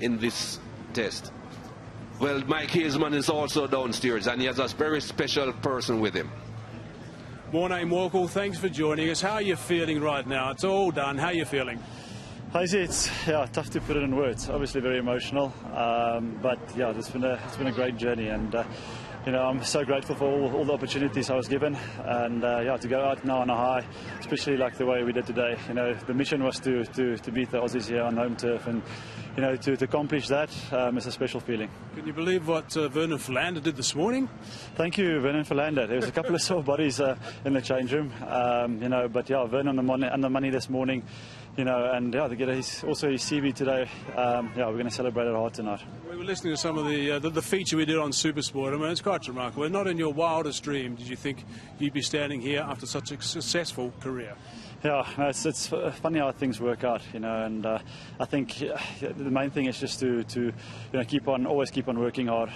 in this test? Well, Mike Hazeman is also downstairs, and he has a very special person with him. Morné Morkel, thanks for joining us. How are you feeling right now? It's all done. How are you feeling? Hazy, it's tough to put it in words. Obviously very emotional, but yeah, it's been a great journey, and I'm so grateful for all the opportunities I was given, and to go out now on a high, especially like the way we did today. The mission was to beat the Aussies here on home turf, and to accomplish that is a special feeling. Can you believe what Vernon Philander did this morning? Thank you, Vernon Philander. There was a couple of sore bodies in the change room, but yeah, Vernon on the money this morning. And to get also his CV today, we're going to celebrate it hard tonight. We were listening to some of the feature we did on SuperSport. I mean, it's quite remarkable. Not in your wildest dream did you think you'd be standing here after such a successful career. Yeah, no, it's funny how things work out, and I think the main thing is just to always keep on working hard,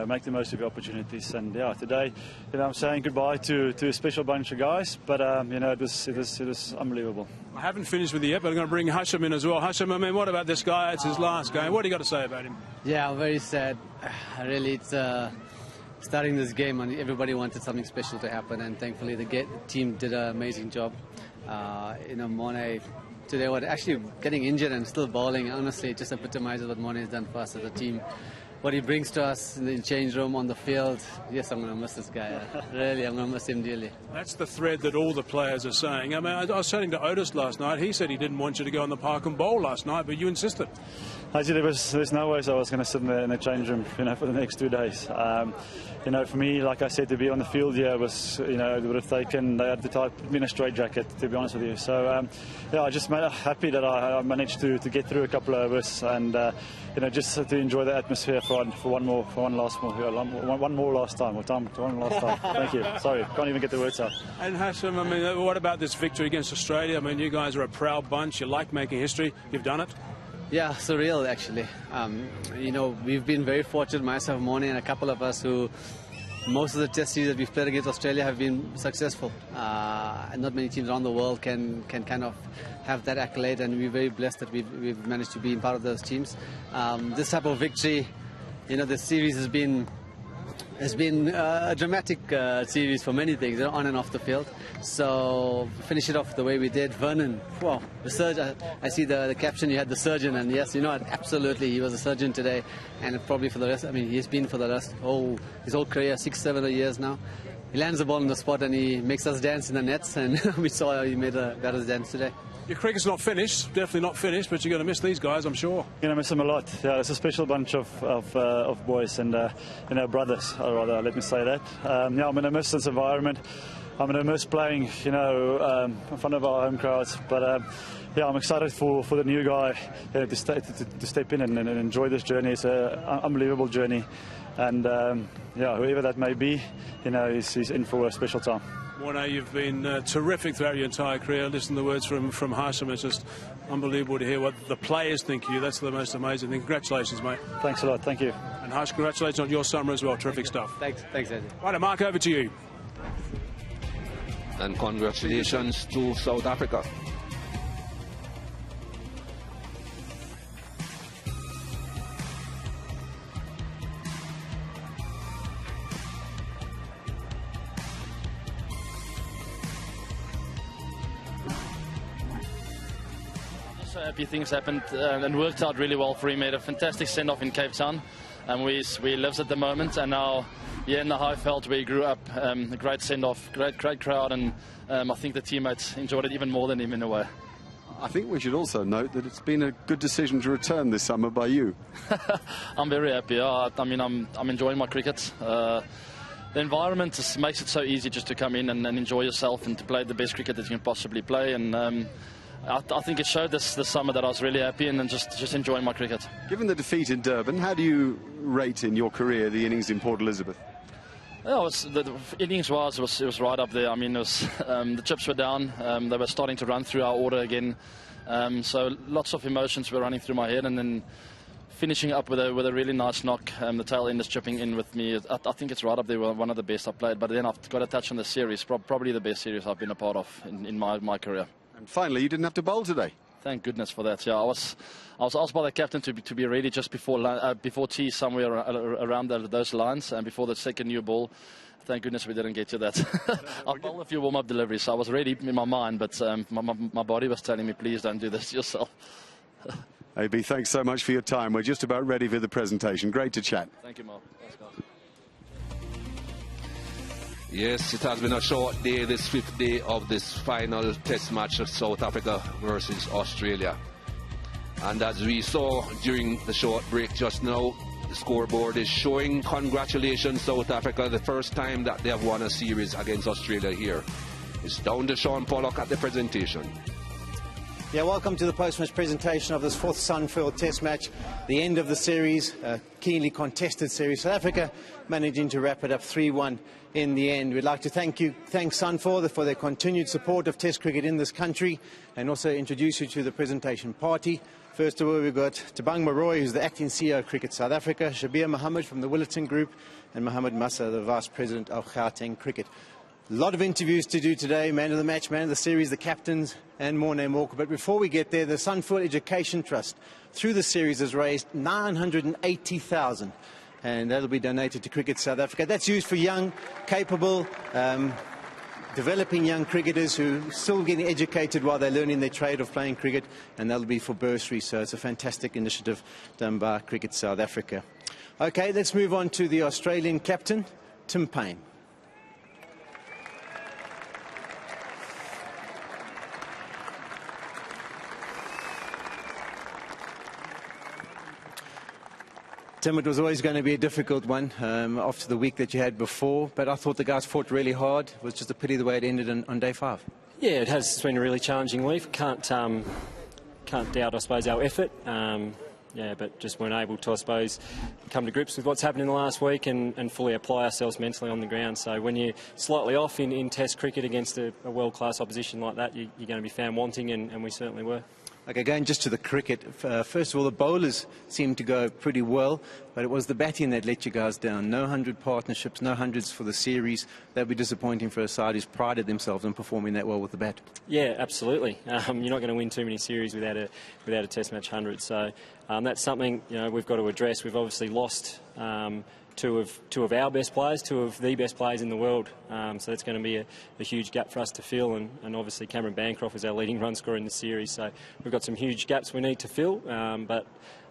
make the most of your opportunities. And today, I'm saying goodbye to a special bunch of guys, but it was unbelievable. I haven't finished with you yet, but I'm going to bring Hashim in as well. Hashim, I mean, what about this guy? It's his last game. What do you got to say about him? Yeah, I'm very sad. Really, it's starting this game, and everybody wanted something special to happen, and thankfully the team did an amazing job. Morné today was actually getting injured and still bowling. Honestly, it just epitomizes what Morné has done for us as a team. What he brings to us in the change room, on the field. Yes, I'm going to miss this guy. Really, I'm going to miss him dearly. That's the thread that all the players are saying. I mean, I was chatting to Otis last night. He said he didn't want you to go on the park and bowl last night, but you insisted. Actually, there's no ways I was going to sit in the change room, for the next 2 days. For me, like I said, to be on the field here was, it would have taken, they had to put me in a straitjacket, to be honest with you. So, I'm just happy that I managed to get through a couple of overs and, just to enjoy the atmosphere for one last time. Thank you. Sorry, can't even get the words out. And Hashim, I mean, what about this victory against Australia? I mean, you guys are a proud bunch. You like making history. You've done it. Yeah, surreal actually. We've been very fortunate, myself, Morné, and a couple of us who, most of the test series that we've played against Australia have been successful. And not many teams around the world can kind of have that accolade, and we're very blessed that we've managed to be part of those teams. This type of victory, the series has been a dramatic series for many things, on and off the field. So finish it off the way we did. Vernon, wow, the surgeon. I see the caption, you had the surgeon, and yes, absolutely, he was a surgeon today, and probably for the rest. I mean, he's been for the rest his whole career, 6-7 years now. He lands the ball on the spot and he makes us dance in the nets, and we saw how he made us dance today. Your cricket's not finished, definitely not finished, but you're going to miss these guys, I'm sure. You're going to miss them a lot. Yeah, it's a special bunch of boys and brothers, or rather, let me say that. I'm going to miss this environment. I'm going to miss playing, in front of our home crowds. But I'm excited for the new guy to step in and enjoy this journey. It's an unbelievable journey, and whoever that may be, he's in for a special time. Morné, you've been terrific throughout your entire career. Listen to the words from Hashim. It's just unbelievable to hear what the players think of you. That's the most amazing thing. Congratulations, mate. Thanks a lot. Thank you. And Hash, congratulations on your summer as well. Terrific stuff. Thanks, Andy. Right, Mark, over to you. And congratulations to South Africa. So happy things happened and worked out really well for him. Made a fantastic send-off in Cape Town, and we lives at the moment, and now in the Highveld where he grew up, a great send-off, great crowd, and I think the teammates enjoyed it even more than him in a way. I think we should also note that it's been a good decision to return this summer by you. I'm very happy. I mean, I'm enjoying my cricket. The environment makes it so easy just to come in and enjoy yourself and to play the best cricket that you can possibly play, and I think it showed this summer that I was really happy and just enjoying my cricket. Given the defeat in Durban, how do you rate in your career the innings in Port Elizabeth? Yeah, the innings-wise, it was right up there. I mean, the chips were down. They were starting to run through our order again. So lots of emotions were running through my head, and then finishing up with a really nice knock. The tail end is chipping in with me. I think it's right up there, one of the best I've played. But then I've got to touch on the series, probably the best series I've been a part of in my career. And finally, you didn't have to bowl today. Thank goodness for that. Yeah, I was asked by the captain to be ready just before tea, somewhere around those lines, and before the second new ball. Thank goodness we didn't get to that. I bowled a few warm-up deliveries, so I was ready in my mind, but my body was telling me, please don't do this yourself. AB, thanks so much for your time. We're just about ready for the presentation. Great to chat. Thank you, Mark. Thanks, guys. Yes, it has been a short day, this 5th day of this final test match of South Africa versus Australia. And as we saw during the short break just now, the scoreboard is showing congratulations South Africa, the first time that they have won a series against Australia here. It's down to Sean Pollock at the presentation. Yeah, welcome to the post-match presentation of this 4th Sunfield Test match. The end of the series, a keenly contested series. South Africa managing to wrap it up 3-1 in the end. We'd like to thank Sunfield for their continued support of Test cricket in this country, and also introduce you to the presentation party. First of all, we've got Tabang Maroy, who's the acting CEO of Cricket South Africa, Shabir Mohammed from the Willerton Group, and Mohammed Massa, the Vice President of Gauteng Cricket. A lot of interviews to do today, man of the match, man of the series, the captains, and Morné Morkel. But before we get there, the Sunfield Education Trust, through the series, has raised 980,000, and that'll be donated to Cricket South Africa. That's used for young, capable, developing young cricketers who are still getting educated while they're learning their trade of playing cricket, and that'll be for bursaries. So it's a fantastic initiative done by Cricket South Africa. Okay, let's move on to the Australian captain, Tim Paine. Tim, it was always going to be a difficult one after the week that you had before, but I thought the guys fought really hard. It was just a pity the way it ended on day 5. Yeah, it has. It's been a really challenging week. Can't doubt, I suppose, our effort. Yeah, but just weren't able to, I suppose, come to grips with what's happened in the last week and fully apply ourselves mentally on the ground. So when you're slightly off in Test cricket against a world-class opposition like that, you're going to be found wanting, and we certainly were. Okay, going just to the cricket, first of all, the bowlers seemed to go pretty well, but it was the batting that let you guys down. No 100 partnerships, no hundreds for the series. That would be disappointing for a side who's prided themselves on performing that well with the bat. Yeah, absolutely. You're not going to win too many series without a Test match 100. So that's something we've got to address. We've obviously lost two of our best players, two of the best players in the world. So that's going to be a huge gap for us to fill. And obviously Cameron Bancroft is our leading run scorer in the series. So we've got some huge gaps we need to fill. But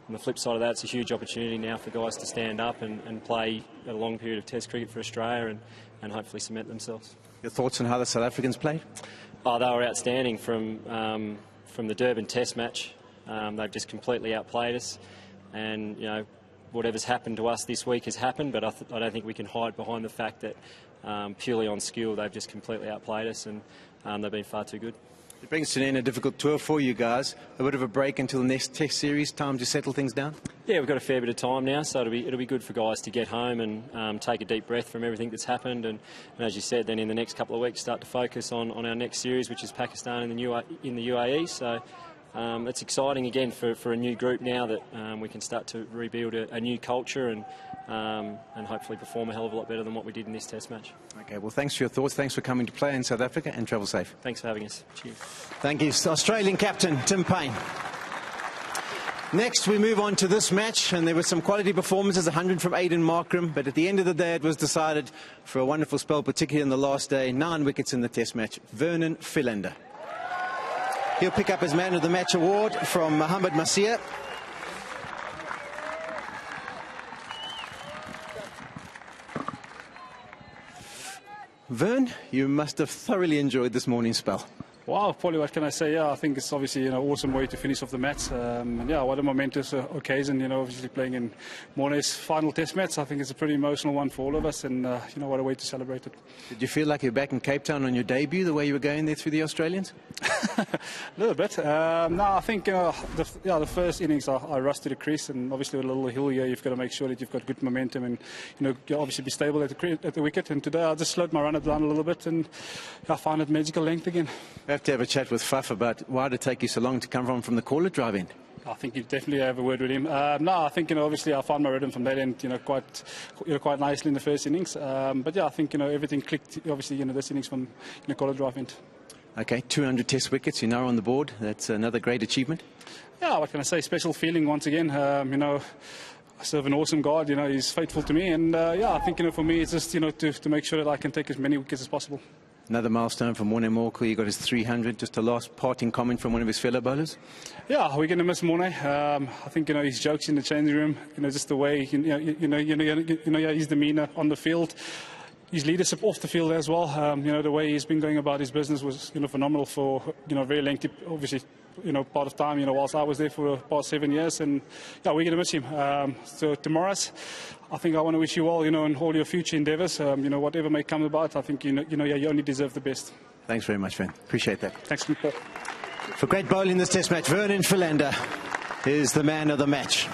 on the flip side of that, it's a huge opportunity now for guys to stand up and play a long period of Test cricket for Australia and hopefully cement themselves. Your thoughts on how the South Africans played? Oh, they were outstanding from the Durban Test match. They've just completely outplayed us. And, whatever's happened to us this week has happened, but I don't think we can hide behind the fact that purely on skill, they've just completely outplayed us, and they've been far too good. It brings to an end a difficult tour for you guys. A bit of a break until the next Test series, time to settle things down? Yeah, we've got a fair bit of time now, so it'll be good for guys to get home and take a deep breath from everything that's happened. And as you said, then in the next couple of weeks, start to focus on our next series, which is Pakistan in the UAE. So it's exciting again for a new group now that we can start to rebuild a new culture and hopefully perform a hell of a lot better than what we did in this Test match. Okay, well, thanks for your thoughts. Thanks for coming to play in South Africa, and travel safe. Thanks for having us. Cheers. Thank you. Australian captain Tim Paine. Next, we move on to this match, and there were some quality performances, 100 from Aiden Markram, but at the end of the day, it was decided for a wonderful spell, particularly in the last day, 9 wickets in the Test match. Vernon Philander. He'll pick up his Man of the Match award from Mohammed Massa. Vern, you must have thoroughly enjoyed this morning's spell. Wow, Paulie, what can I say? Yeah, I think it's obviously an awesome way to finish off the match. And yeah, what a momentous occasion, obviously playing in Morné's final Test match. I think it's a pretty emotional one for all of us, and what a way to celebrate it. Did you feel like you're back in Cape Town on your debut, the way you were going there through the Australians? A little bit. No, I think the first innings I rushed to the crease, and obviously with a little hill here, you've got to make sure that you've got good momentum and obviously be stable at the wicket. And today I just slowed my run down a little bit, and I found it magical length again. We have to have a chat with Faf about why did it take you so long to come from the caller drive end. I think you definitely have a word with him. No, I think obviously I found my rhythm from that end, quite nicely in the first innings. But yeah, I think everything clicked. Obviously, this innings from caller drive end. Okay, 200 test wickets, you're now on the board. That's another great achievement. Yeah, what can I say? Special feeling once again. You know, I serve an awesome God. You know, he's faithful to me, and yeah, I think, you know, for me, it's just, you know, to make sure that I can take as many wickets as possible. Another milestone for Morné Morkel. You got his 300. Just a last parting comment from one of his fellow bowlers. Yeah, we're going to miss Morné. I think, you know, his jokes in the changing room. You know, just the way his demeanour on the field. His leadership off the field as well. You know, the way he's been going about his business was, you know, phenomenal for, you know, very lengthy, obviously, you know, part of time, you know, whilst I was there for the past 7 years. And yeah, we're going to miss him. So tomorrow's, I think I want to wish you all, you know, in all your future endeavours, you know, whatever may come about, I think, you know, yeah, you only deserve the best. Thanks very much, Van. Appreciate that. Thanks, Paul. For great bowling in this test match, Vernon Philander is the man of the match.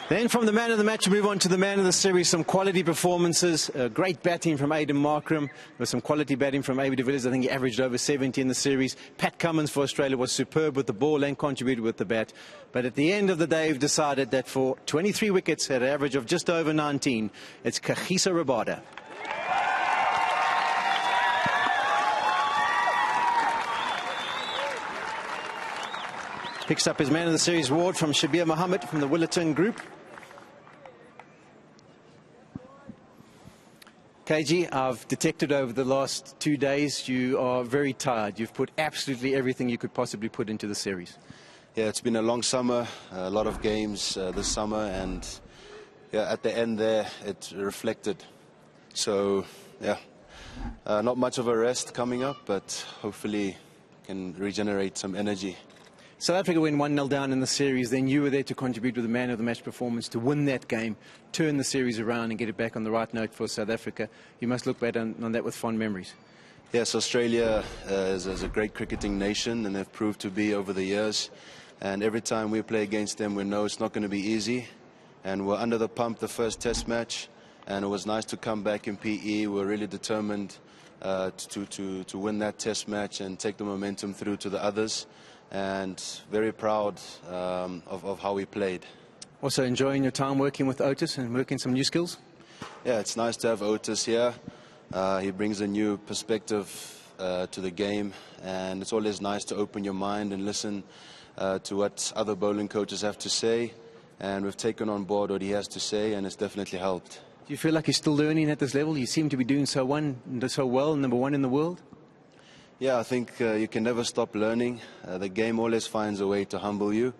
Then from the man of the match, we move on to the man of the series. Some quality performances, great batting from Aiden Markram, with some quality batting from AB de Villiers. I think he averaged over 70 in the series. Pat Cummins for Australia was superb with the ball and contributed with the bat. But at the end of the day, we've decided that for 23 wickets at an average of just over 19, it's Kagiso Rabada. Picks up his man of the series award from Shabir Mohammed from the Willerton Group. KG, I've detected over the last 2 days you are very tired. You've put absolutely everything you could possibly put into the series. Yeah, it's been a long summer, a lot of games this summer, and yeah, at the end there it reflected. So yeah, not much of a rest coming up, but hopefully can regenerate some energy. South Africa went 1-0 down in the series. Then you were there to contribute with the man of the match performance to win that game, turn the series around and get it back on the right note for South Africa. You must look back on that with fond memories. Yes, Australia is a great cricketing nation, and they've proved to be over the years. And every time we play against them, we know it's not going to be easy. And we're under the pump the first test match, and it was nice to come back in PE. We're really determined to win that test match and take the momentum through to the others. And very proud of how we played. Also enjoying your time working with Otis and working some new skills? Yeah, it's nice to have Otis here. He brings a new perspective to the game, and it's always nice to open your mind and listen to what other bowling coaches have to say. And we've taken on board what he has to say, and it's definitely helped. Do you feel like you're still learning at this level? You seem to be doing so well, #1 in the world. Yeah, I think you can never stop learning. The game always finds a way to humble you,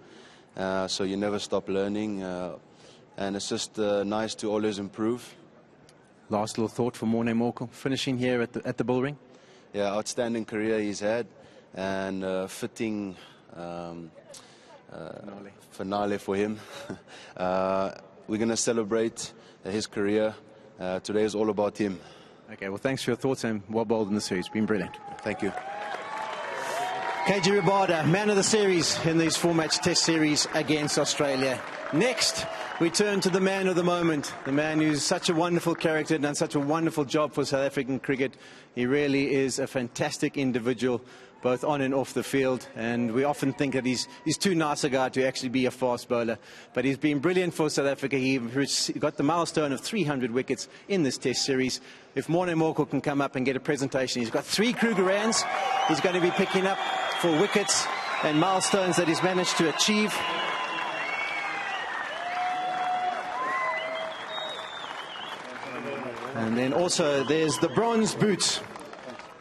so you never stop learning, and it's just nice to always improve. Last little thought for Morné Morkel, finishing here at the bull ring. Yeah, outstanding career he's had, and fitting finale for him. We're going to celebrate his career. Today is all about him. Okay, well, thanks for your thoughts, and well bowled in the series. It's been brilliant. Thank you. Kagiso Rabada, man of the series in these 4-match test series against Australia. Next, we turn to the man of the moment, the man who's such a wonderful character and done such a wonderful job for South African cricket. He really is a fantastic individual, both on and off the field, and we often think that he's too nice a guy to actually be a fast bowler, but he's been brilliant for South Africa. He got the milestone of 300 wickets in this test series. If Morné Morkel can come up and get a presentation, he's got 3 Krugerrands. He's going to be picking up for wickets and milestones that he's managed to achieve. And then also there's the bronze boots,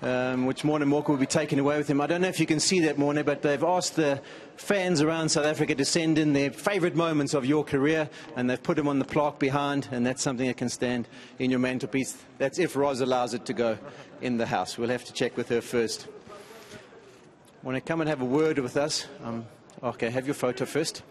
which Morné Morkel will be taking away with him. I don't know if you can see that, Morné, but they've asked the fans around South Africa to send in their favourite moments of your career, and they've put them on the plaque behind, and that's something that can stand in your mantelpiece. That's if Roz allows it to go in the house. We'll have to check with her first. Want to come and have a word with us? Okay, have your photo first.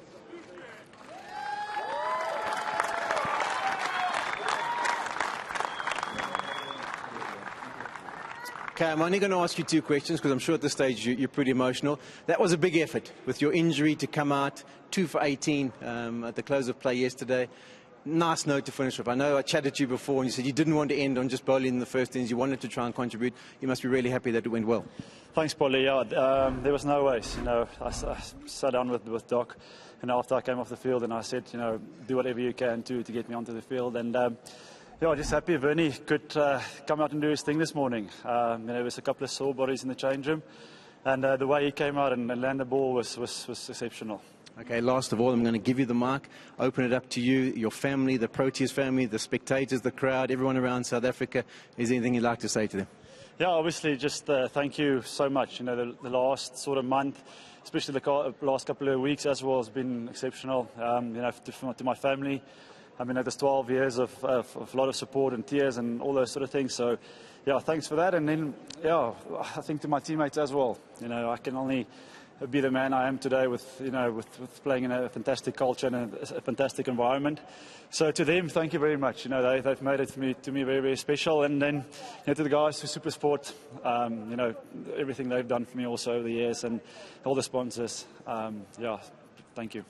Okay, I'm only going to ask you 2 questions because I'm sure at this stage you're pretty emotional. That was a big effort with your injury to come out 2 for 18 at the close of play yesterday. Nice note to finish with. I know I chatted to you before and you said you didn't want to end on just bowling in the first innings. You wanted to try and contribute. You must be really happy that it went well. Thanks, Paulie. Yeah, there was no ways. You know, I sat down with Doc, and after I came off the field, and I said, you know, do whatever you can to get me onto the field. And Yeah, just happy Vernie could come out and do his thing this morning. There was a couple of sore bodies in the change room, and the way he came out and landed the ball was exceptional. Okay, last of all, I'm going to give you the mic, open it up to you, your family, the Proteas family, the spectators, the crowd, everyone around South Africa. Is there anything you'd like to say to them? Yeah, obviously, just thank you so much. The last sort of month, especially the last couple of weeks as well, has been exceptional. To my family, there's 12 years of a lot of support and tears and all those sort of things. So, yeah, thanks for that. And then, yeah, I think to my teammates as well. I can only be the man I am today with playing in a fantastic culture and a fantastic environment. So to them, thank you very much. They've made it to me very, very special. And then to the guys who SuperSport, everything they've done for me also over the years, and all the sponsors. Thank you.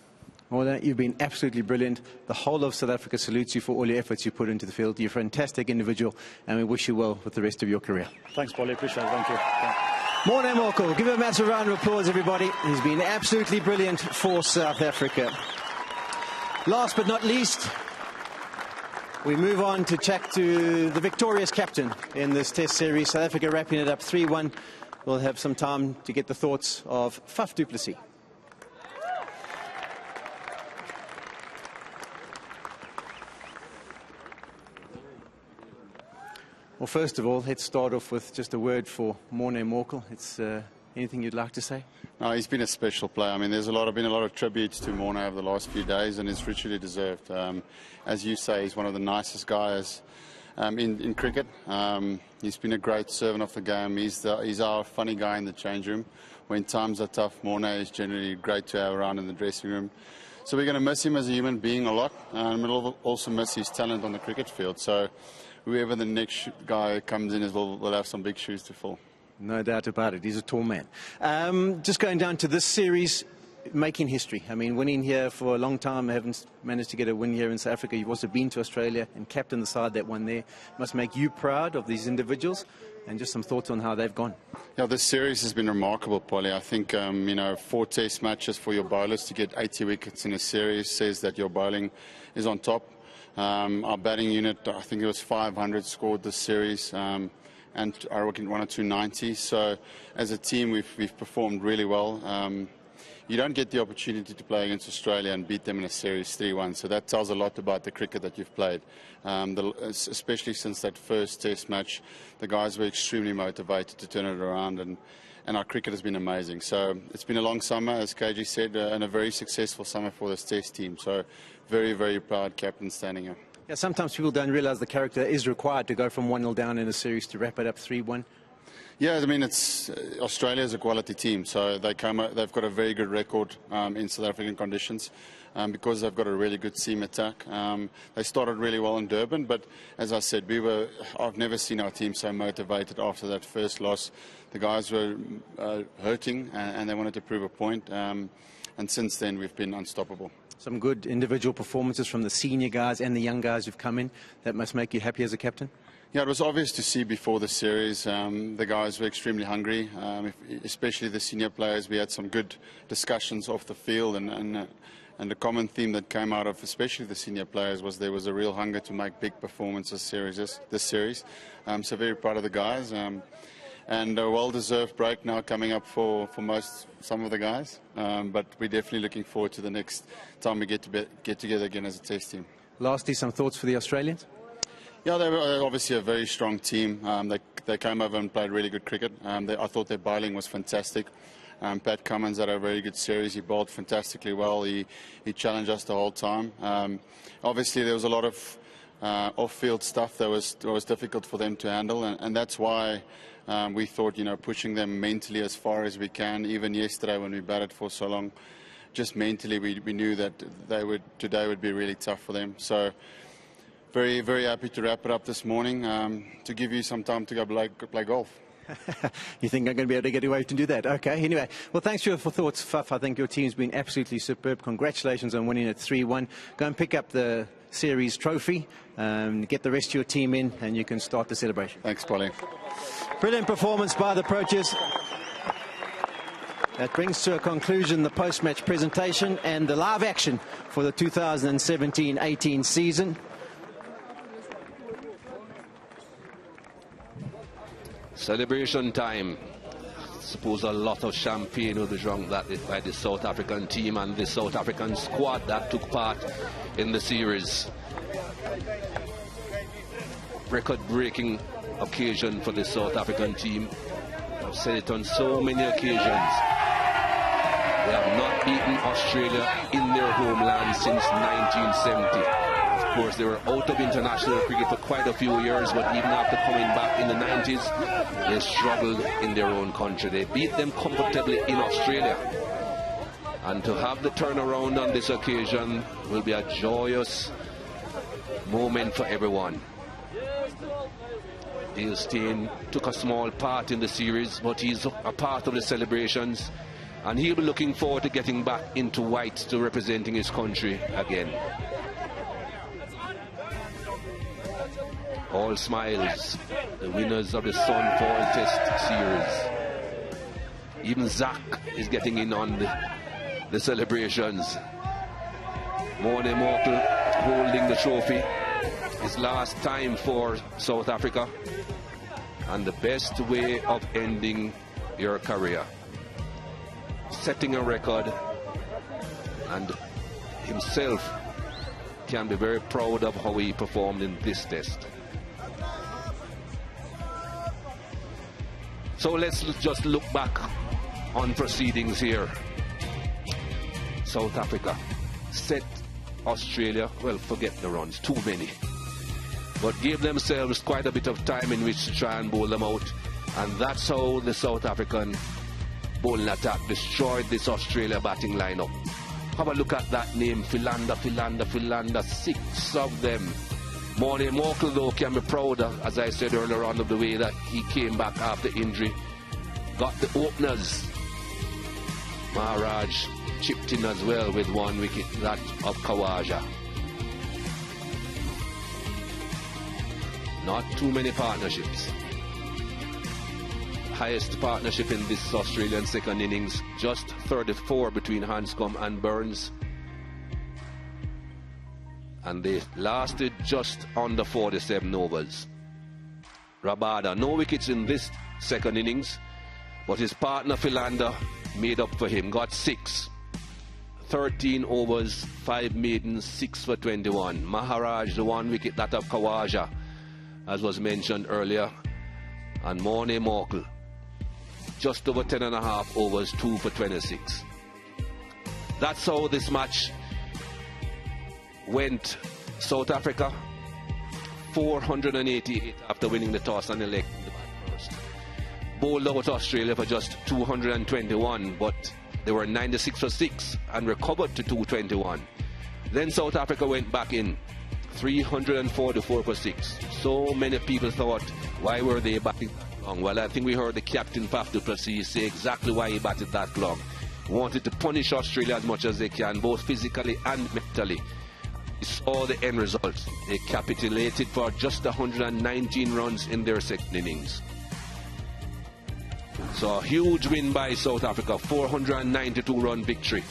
Well, you've been absolutely brilliant. The whole of South Africa salutes you for all your efforts you put into the field. You're a fantastic individual, and we wish you well with the rest of your career. Thanks, Polly. Appreciate it. Thank you. Morné Morkel, give him a massive round of applause, everybody. He's been absolutely brilliant for South Africa. Last but not least, we move on to chat to the victorious captain in this Test series. South Africa wrapping it up 3-1. We'll have some time to get the thoughts of Faf du Plessis. Well, first of all, let's start off with just a word for Morné Morkel. It's anything you'd like to say? No, he's been a special player. There's been a lot of tributes to Morné over the last few days, and it's richly deserved. As you say, he's one of the nicest guys in cricket. He's been a great servant of the game. He's our funny guy in the change room. When times are tough, Morné is generally great to have around in the dressing room. So we're going to miss him as a human being a lot, and we'll also miss his talent on the cricket field. So whoever the next guy comes in will have some big shoes to fill. No doubt about it. He's a tall man. Just going down to this series, making history. Winning here for a long time. Haven't managed to get a win here in South Africa. You've also been to Australia and captained the side that won there. Must make you proud of these individuals. And just some thoughts on how they've gone. Yeah, this series has been remarkable, Polly. I think, 4 Test matches for your bowlers to get 80 wickets in a series says that your bowling is on top. Our batting unit, I think it was 500 scored this series, and I reckon 1 or 2 90s. So as a team, we've performed really well. You don't get the opportunity to play against Australia and beat them in a series 3-1. So that tells a lot about the cricket that you've played. Especially since that first Test match, the guys were extremely motivated to turn it around, and our cricket has been amazing. So it's been a long summer, as KG said, and a very successful summer for this Test team. So very, very proud captain standing here. Yeah, sometimes people don't realise the character is required to go from 1-0 down in a series to wrap it up 3-1. Yeah, it's Australia's a quality team, so they've got a very good record in South African conditions because they've got a really good seam attack. They started really well in Durban, but as I said, I've never seen our team so motivated after that first loss. The guys were hurting and they wanted to prove a point, and since then we've been unstoppable. Some good individual performances from the senior guys and the young guys who've come in. That must make you happy as a captain? Yeah, it was obvious to see before the series. The guys were extremely hungry, especially the senior players. We had some good discussions off the field, and the common theme that came out of especially the senior players was there was a real hunger to make big performances this series. So very proud of the guys, and a well-deserved break now coming up for some of the guys. But we're definitely looking forward to the next time we get together again as a Test team. Lastly, some thoughts for the Australians? Yeah, they were obviously a very strong team. They came over and played really good cricket. I thought their bowling was fantastic. Pat Cummins had a very good series. He bowled fantastically well. He challenged us the whole time. Obviously, there was a lot of off-field stuff that was difficult for them to handle, and that's why we thought, pushing them mentally as far as we can. Even yesterday when we batted for so long, just mentally we knew that today would be really tough for them. So very, very happy to wrap it up this morning, to give you some time to go play golf. You think I'm going to be able to get away to do that? Okay, anyway. Well, thanks for your thoughts, Faf. I think your team's been absolutely superb. Congratulations on winning at 3-1. Go and pick up the series trophy, get the rest of your team in, and you can start the celebration. Thanks, Polly. Brilliant performance by the Proteas. That brings to a conclusion the post-match presentation and the live action for the 2017-18 season. Celebration time. Suppose a lot of champagne will be drunk by the South African team and the South African squad that took part in the series. Record-breaking occasion for the South African team. I've said it on so many occasions. They have not beaten Australia in their homeland since 1970. Of course, they were out of international cricket for quite a few years, but even after coming back in the 90s, they struggled in their own country. They beat them comfortably in Australia. And to have the turnaround on this occasion will be a joyous moment for everyone. Dale Steyn took a small part in the series, but he's a part of the celebrations, and he'll be looking forward to getting back into white to representing his country again. All smiles, the winners of the Sunfall Test series. Even Zach is getting in on the celebrations. Morné Morkel holding the trophy. His last time for South Africa, and the best way of ending your career. Setting a record, and himself can be very proud of how he performed in this test. So let's just look back on proceedings here. South Africa set Australia, well, forget the runs, too many, but gave themselves quite a bit of time in which to try and bowl them out, and that's how the South African bowling attack destroyed this Australia batting lineup. Have a look at that name, Philander, 6 of them. Morné Morkel, though, can be proud, as I said earlier on, of the way that he came back after injury. Got the openers. Maharaj chipped in as well with one wicket, that of Khawaja. Not too many partnerships. Highest partnership in this Australian second innings, just 34 between Hanscom and Burns. And they lasted just under 47 overs. Rabada, no wickets in this second innings, but his partner Philander made up for him, got 6. 13 overs, 5 maidens, 6 for 21. Maharaj, the 1 wicket, that of Khawaja, as was mentioned earlier. And Morné Morkel, just over 10.5 overs, 2 for 26. That's how this match went. South Africa 488 after winning the toss and electing the bat first. Bowled out Australia for just 221, but they were 96 for 6 and recovered to 221. Then South Africa went back in 344 for 6. So many people thought, why were they batting that long? Well, I think we heard the captain Faf du Plessis say exactly why he batted that long. Wanted to punish Australia as much as they can, both physically and mentally. We saw the end result. They capitulated for just 119 runs in their second innings. So a huge win by South Africa, 492-run victory.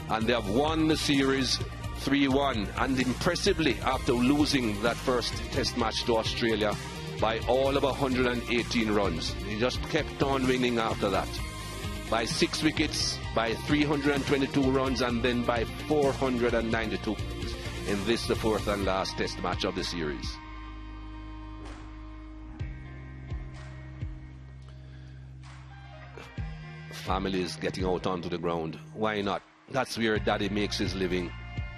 And they have won the series 3-1, and impressively, after losing that first test match to Australia by all of 118 runs. They just kept on winning after that. By 6 wickets, by 322 runs, and then by 492 in this, the fourth and last test match of the series. Families getting out onto the ground. Why not? That's where Daddy makes his living.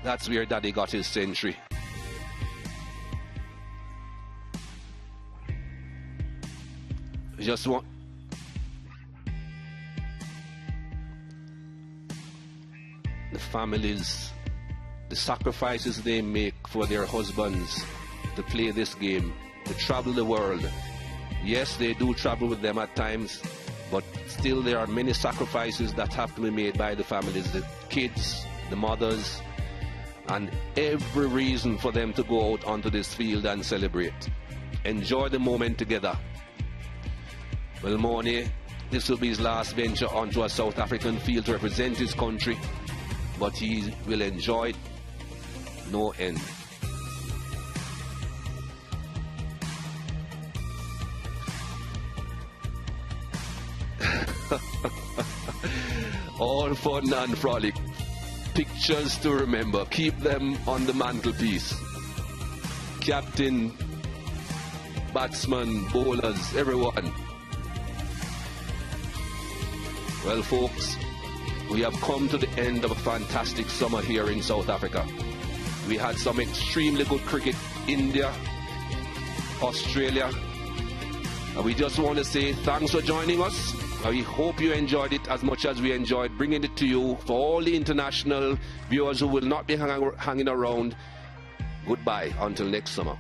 That's where Daddy got his century. Just want the families, the sacrifices they make for their husbands to play this game, to travel the world. Yes, they do travel with them at times, but still there are many sacrifices that have to be made by the families, the kids, the mothers, and every reason for them to go out onto this field and celebrate. Enjoy the moment together. Well, Morné, this will be his last venture onto a South African field to represent his country, but he will enjoy it no end. All fun and frolic. Pictures to remember. Keep them on the mantelpiece. Captain, batsman, bowlers, everyone. Well, folks, we have come to the end of a fantastic summer here in South Africa. We had some extremely good cricket. India, Australia. And we just want to say thanks for joining us. We hope you enjoyed it as much as we enjoyed bringing it to you. For all the international viewers who will not be hanging around, goodbye until next summer.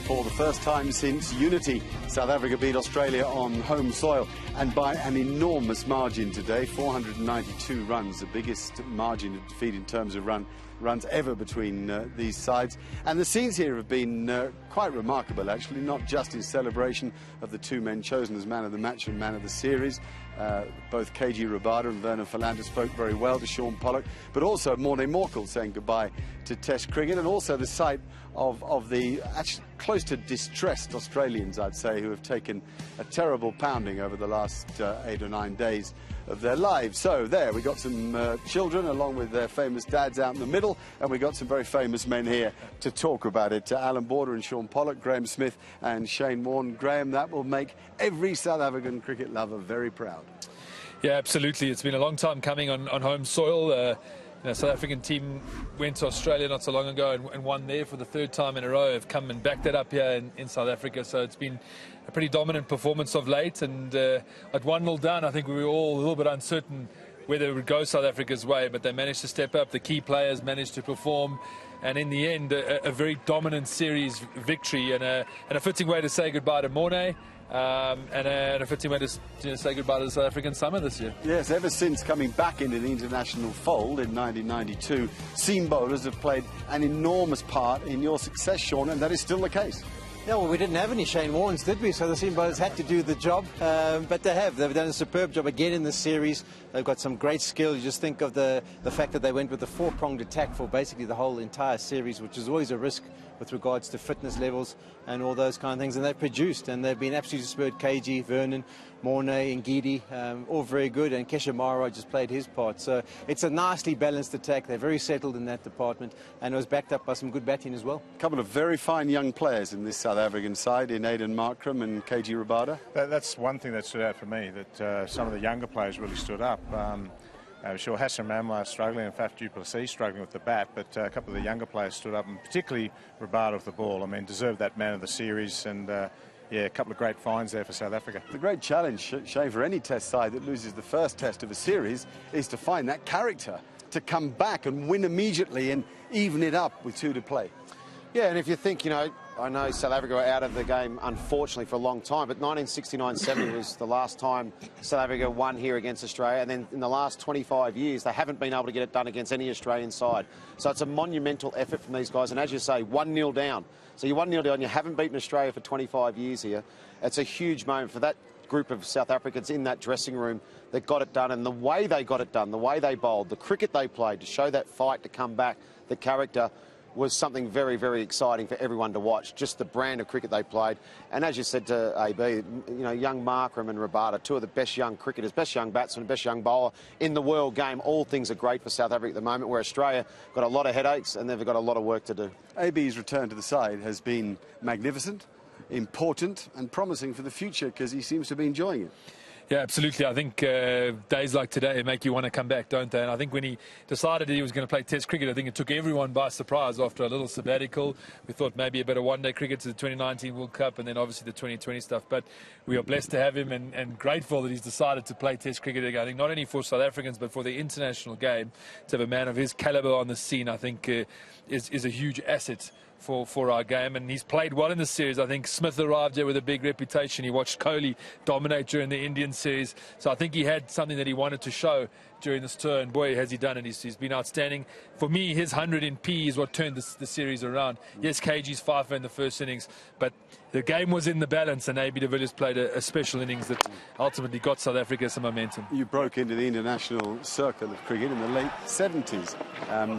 For the first time since unity, South Africa beat Australia on home soil, and by an enormous margin today, 492 runs, the biggest margin of defeat in terms of runs ever between these sides. And the scenes here have been quite remarkable, actually, not just in celebration of the two men chosen as man of the match and man of the series. Both Kagiso Rabada and Vernon Philander spoke very well to Shaun Pollock, but also Morné Morkel saying goodbye to Test cricket, and also the sight of the actually close to distressed Australians, I'd say, who have taken a terrible pounding over the last 8 or 9 days of their lives. So there, we got some children along with their famous dads out in the middle, and we got some very famous men here to talk about it. Alan Border and Shaun Pollock, Graham Smith and Shane Warne. Graham, that will make every South African cricket lover very proud. Yeah, absolutely. It's been a long time coming on home soil. The South African team went to Australia not so long ago and won there for the third time in a row. Have come and backed that up here in South Africa. So it's been a pretty dominant performance of late. And at 1-0 down, I think we were all a little bit uncertain whether it would go South Africa's way. But they managed to step up. The key players managed to perform. And in the end, a very dominant series victory and a fitting way to say goodbye to Morné. And a fitting way to say goodbye to the South African summer this year. Yes, ever since coming back into the international fold in 1992, seam bowlers have played an enormous part in your success, Shaun, and that is still the case. Yeah, well, we didn't have any Shane Warnes, did we? So the seam bowlers had to do the job, but they have. They've done a superb job again in this series. They've got some great skill. You just think of the fact that they went with the four-pronged attack for basically the whole entire series, which is always a risk with regards to fitness levels and all those kind of things. And they've produced, and they've been absolutely superb. KG, Vernon, Morné, Ngidi, all very good, and Kesha Mara just played his part. So it's a nicely balanced attack. They're very settled in that department, and it was backed up by some good batting as well. A couple of very fine young players in this South African side, in Aiden Markram and KG Rabada. That's one thing that stood out for me, that some of the younger players really stood up. Sure, Hassan Ramla struggling and Faf du Plessis struggling with the bat, but a couple of the younger players stood up, and particularly Rabada with the ball. I mean, deserved that man of the series, and yeah, a couple of great finds there for South Africa. The great challenge, Shane, for any test side that loses the first test of a series is to find that character to come back and win immediately and even it up with 2 to play. Yeah, and if you think, you know, I know South Africa were out of the game, unfortunately, for a long time, but 1969-70 was the last time South Africa won here against Australia, and then in the last 25 years, they haven't been able to get it done against any Australian side. So it's a monumental effort from these guys, and as you say, 1-0 down. So you're 1-0 down, you haven't beaten Australia for 25 years here. It's a huge moment for that group of South Africans in that dressing room that got it done, and the way they got it done, the way they bowled, the cricket they played to show that fight to come back, the character, was something very, very exciting for everyone to watch. Just the brand of cricket they played. And as you said to AB, you know, young Markram and Rabada, 2 of the best young cricketers, best young batsmen, best young bowler in the world game. All things are great for South Africa at the moment, where Australia got a lot of headaches and they've got a lot of work to do. AB's return to the side has been magnificent, important and promising for the future because he seems to be enjoying it. Yeah, absolutely. I think days like today make you want to come back, don't they? And I think when he decided he was going to play Test cricket, I think it took everyone by surprise after a little sabbatical. We thought maybe a bit of one-day cricket to the 2019 World Cup and then obviously the 2020 stuff. But we are blessed to have him and grateful that he's decided to play Test cricket again. I think not only for South Africans but for the international game. To have a man of his calibre on the scene, I think, is a huge asset for our game, and he's played well in the series. I think Smith arrived here with a big reputation. He watched Kohli dominate during the Indian series, so I think he had something that he wanted to show during this tour, and boy, has he done it. He's been outstanding. For me, his 100 in P is what turned the series around. Yes, KG's 5 in the first innings, but the game was in the balance, and AB de Villiers played a special innings that ultimately got South Africa some momentum. You broke into the international circle of cricket in the late 70s.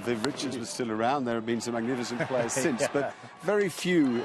Viv Richards was still around. There have been some magnificent players since, but very few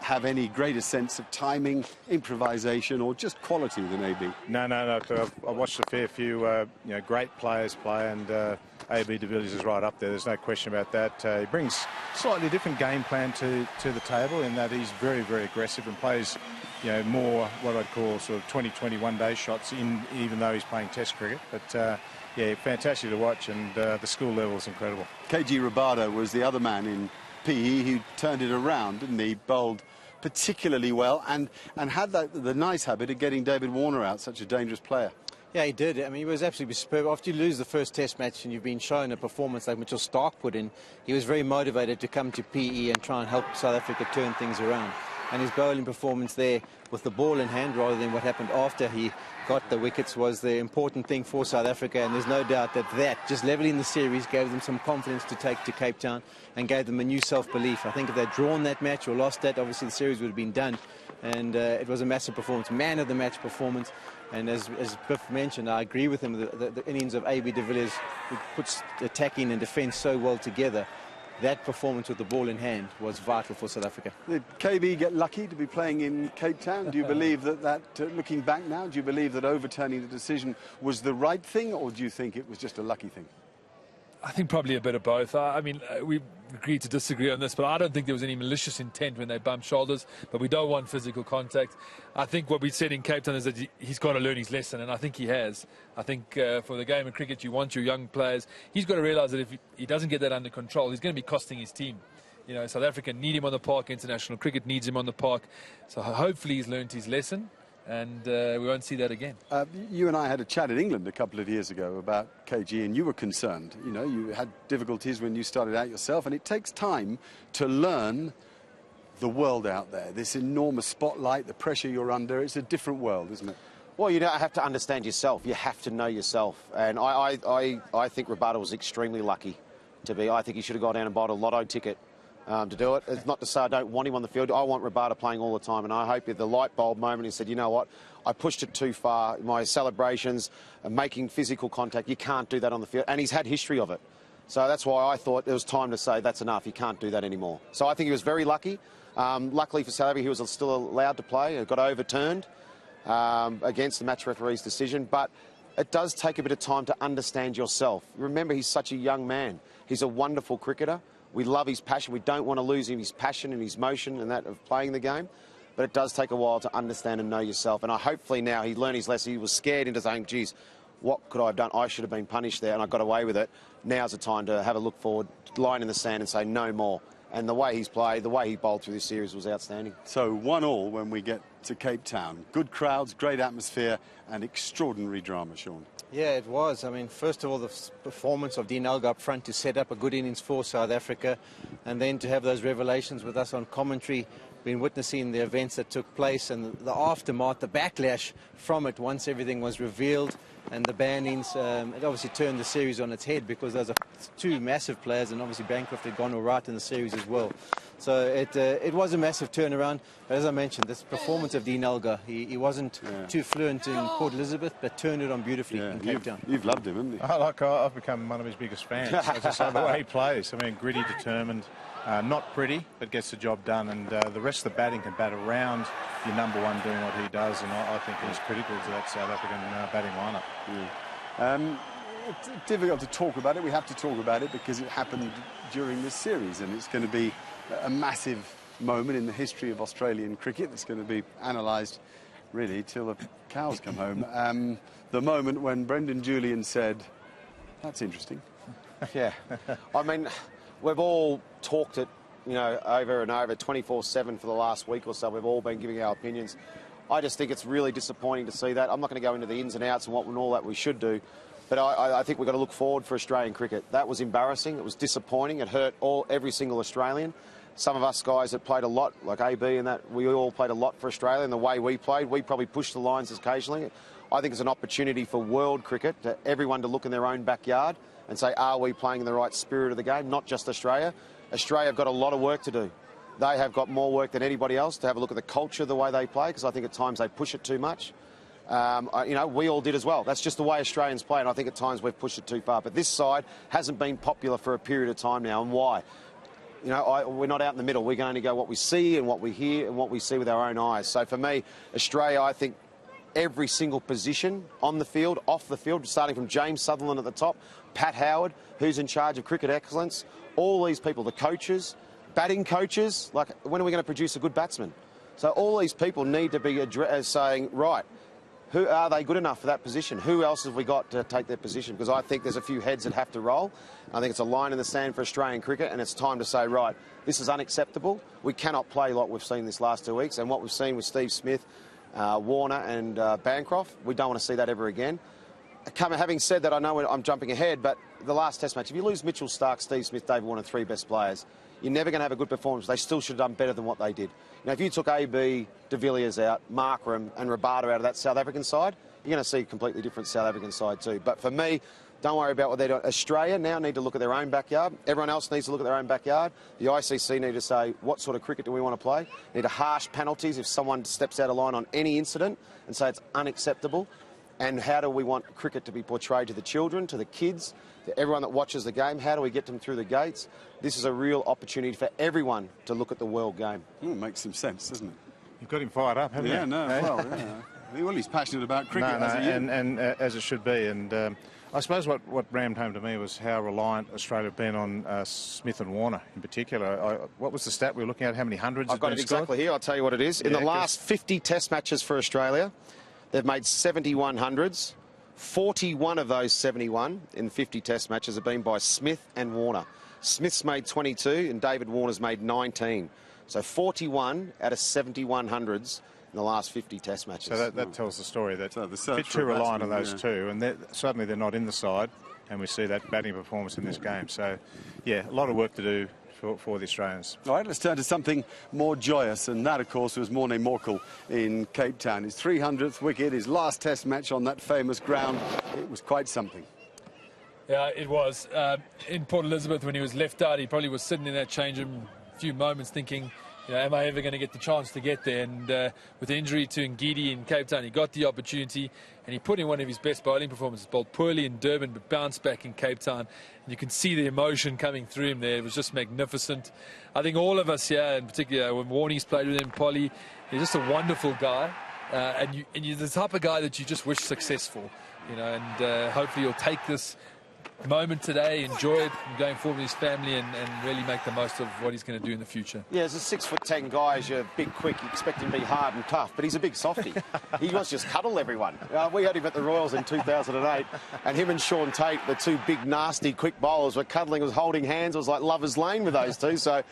have any greater sense of timing, improvisation, or just quality than AB. No. I've watched a fair few you know, great players play, and AB de Villiers is right up there. There's no question about that. He brings slightly different game plan to the table in that he's very, very aggressive and plays, you know, more what I'd call sort of 20-21 day shots in, even though he's playing Test cricket. But yeah, fantastic to watch, and the skill level is incredible. Kagiso Rabada was the other man in PE who turned it around, didn't he? Bowled particularly well and had the nice habit of getting David Warner out, such a dangerous player. Yeah, he did. I mean, he was absolutely superb. After you lose the first Test match and you've been shown a performance like Mitchell Starc put in, he was very motivated to come to PE and try and help South Africa turn things around. And his bowling performance there with the ball in hand rather than what happened after he got the wickets was the important thing for South Africa, and there's no doubt that just levelling the series gave them some confidence to take to Cape Town and gave them a new self-belief. I think if they'd drawn that match or lost that, obviously the series would have been done, and it was a massive performance, man of the match performance. And as Biff mentioned, I agree with him, the innings of AB de Villiers, who puts attacking and defence so well together. That performance with the ball in hand was vital for South Africa. Did KB get lucky to be playing in Cape Town? Do you believe that looking back now, do you believe that overturning the decision was the right thing, or do you think it was just a lucky thing? I think probably a bit of both. I mean, we agreed to disagree on this, but I don't think there was any malicious intent when they bumped shoulders, but we don't want physical contact. I think what we said in Cape Town is that he's got to learn his lesson, and I think he has. I think for the game of cricket, you want your young players. He's got to realise that if he doesn't get that under control, he's going to be costing his team. You know, South Africa need him on the park, international cricket needs him on the park, so hopefully he's learned his lesson. And we won't see that again. You and I had a chat in England a couple of years ago about KG, and you were concerned. You know, you had difficulties when you started out yourself, and it takes time to learn the world out there. This enormous spotlight, the pressure you're under, it's a different world, isn't it? Well, you have to understand yourself. You have to know yourself. And I think Rabada was extremely lucky to be. I think he should have gone down and bought a lotto ticket to do it. It's not to say I don't want him on the field. I want Rabada playing all the time, and I hope at the light bulb moment he said, you know what, I pushed it too far. My celebrations, making physical contact, you can't do that on the field. And he's had history of it. So that's why I thought it was time to say that's enough. He can't do that anymore. So I think he was very lucky. Luckily for South Africa, he was still allowed to play. It got overturned against the match referee's decision. But it does take a bit of time to understand yourself. Remember, he's such a young man. He's a wonderful cricketer. We love his passion. We don't want to lose him, his passion and his motion and that of playing the game. But it does take a while to understand and know yourself. And hopefully now he learned his lesson. He was scared into saying, geez, what could I have done? I should have been punished there, and I got away with it. Now's the time to have a look forward, line in the sand and say no more. And the way he's played, the way he bowled through this series was outstanding. So 1-1 when we get to Cape Town. Good crowds, great atmosphere and extraordinary drama, Sean. Yeah, it was. I mean, first of all, the performance of Dean Elgar up front to set up a good innings for South Africa, and then to have those revelations with us on commentary, been witnessing the events that took place and the aftermath, the backlash from it once everything was revealed, and the bannings. It obviously turned the series on its head because those are two massive players, and obviously Bancroft had gone all right in the series as well. So it was a massive turnaround. But as I mentioned, this performance of Dean Elgar, he wasn't too fluent in Port Elizabeth, but turned it on beautifully in Cape Town. You've loved him, haven't you? I've become one of his biggest fans. As I say, the way he plays, I mean, gritty, determined, not pretty, but gets the job done. And the rest of the batting can bat around your number one doing what he does, and I think he's critical to that South African batting lineup. It's difficult to talk about it. We have to talk about it because it happened during this series, and it's going to be a massive moment in the history of Australian cricket that's going to be analysed really till the cows come home. The moment when Brendan Julian said, "That's interesting." Yeah, I mean, we've all talked it, you know, over and over, 24/7 for the last week or so. We've all been giving our opinions. I just think it's really disappointing to see that. I'm not going to go into the ins and outs and what and all that we should do, but I think we've got to look forward for Australian cricket. That was embarrassing. It was disappointing. It hurt every single Australian. Some of us guys that played a lot, like AB and that, we all played a lot for Australia, and the way we played, we probably pushed the lines occasionally. I think it's an opportunity for world cricket, to everyone to look in their own backyard and say, are we playing in the right spirit of the game? Not just Australia. Australia have got a lot of work to do. They have got more work than anybody else to have a look at the culture, the way they play, because I think at times they push it too much. You know, we all did as well. That's just the way Australians play, and I think at times we've pushed it too far. But this side hasn't been popular for a period of time now, and why? You know, we're not out in the middle. We can only go what we see and what we hear and what we see with our own eyes. So for me, Australia, I think every single position on the field, off the field, starting from James Sutherland at the top, Pat Howard, who's in charge of cricket excellence, all these people, the coaches, batting coaches, like when are we going to produce a good batsman? So all these people need to be saying, right, who are they good enough for that position? Who else have we got to take their position? Because I think there's a few heads that have to roll. I think it's a line in the sand for Australian cricket, and it's time to say, right, this is unacceptable. We cannot play like we've seen this last 2 weeks, and what we've seen with Steve Smith, Warner and Bancroft, we don't want to see that ever again. Having said that, I know I'm jumping ahead, but the last Test match, if you lose Mitchell Starc, Steve Smith, David Warner, three best players, you're never going to have a good performance. They still should have done better than what they did. You know, if you took AB, De Villiers out, Markram and Rabada out of that South African side, you're going to see a completely different South African side too. But for me, don't worry about what they're doing. Australia now need to look at their own backyard. Everyone else needs to look at their own backyard. The ICC need to say, what sort of cricket do we want to play? Need to harsh penalties if someone steps out of line on any incident and say it's unacceptable. And how do we want cricket to be portrayed to the children, to the kids, to everyone that watches the game? How do we get them through the gates? This is a real opportunity for everyone to look at the world game. It makes some sense, doesn't it? You've got him fired up, haven't you? Yeah, no, well, he's passionate about cricket. And as it should be. And I suppose what rammed home to me was how reliant Australia have been on Smith and Warner in particular. What was the stat we were looking at? How many hundreds? I've got it exactly here. I'll tell you what it is. In the last 50 Test matches for Australia, they've made 71 hundreds. 41 of those 71 in 50 Test matches have been by Smith and Warner. Smith's made 22 and David Warner's made 19. So 41 out of 71 hundreds in the last 50 Test matches. So that tells the story that a bit too reliant on those two, and suddenly they're not in the side, and we see that batting performance in this game. So, yeah, a lot of work to do for the Australians. All right, let's turn to something more joyous, and that, of course, was Morné Morkel in Cape Town. His 300th wicket, his last Test match on that famous ground. It was quite something. Yeah, it was. In Port Elizabeth, when he was left out, he probably was sitting in that change room a few moments thinking, you know, am I ever going to get the chance to get there? And with the injury to Ngidi in Cape Town, he got the opportunity, and he put in one of his best bowling performances. Bowled poorly in Durban, but bounced back in Cape Town. And you can see the emotion coming through him there. It was just magnificent. I think all of us here, in particular, when Warnie's played with him, Polly, he's just a wonderful guy. And you're the type of guy that you just wish successful, you know, and hopefully you'll take this moment today, enjoy it, going forward with his family, and really make the most of what he's going to do in the future. Yeah, as a 6'10" guy, as you're big, quick, you expect him to be hard and tough, but he's a big softie. He wants to just cuddle everyone. We had him at the Royals in 2008, and him and Sean Tate, the two big, nasty, quick bowlers, were cuddling, was holding hands. It was like Lover's Lane with those two. So